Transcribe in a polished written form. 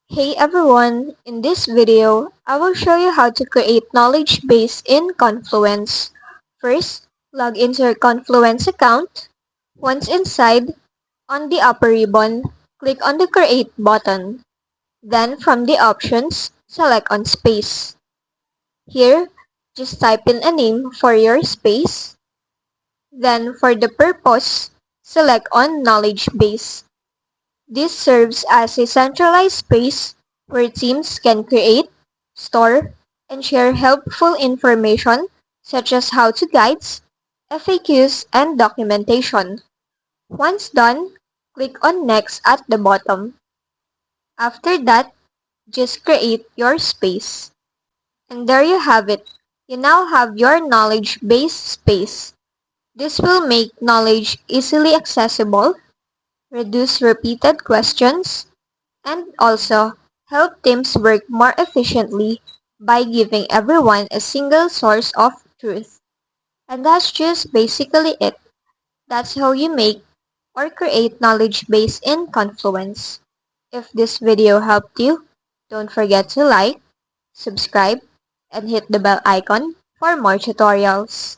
Hey everyone! In this video, I will show you how to create knowledge base in Confluence. First, log into your Confluence account. Once inside, on the upper ribbon, click on the Create button. Then from the options, select on Space. Here, just type in a name for your space. Then for the purpose, select on Knowledge Base. This serves as a centralized space where teams can create, store, and share helpful information such as how-to guides, FAQs, and documentation. Once done, click on Next at the bottom. After that, just create your space. And there you have it. You now have your knowledge base space. This will make knowledge easily accessible, reduce repeated questions, and also help teams work more efficiently by giving everyone a single source of truth. And that's just basically it. That's how you make or create knowledge base in Confluence. If this video helped you, don't forget to like, subscribe, and hit the bell icon for more tutorials.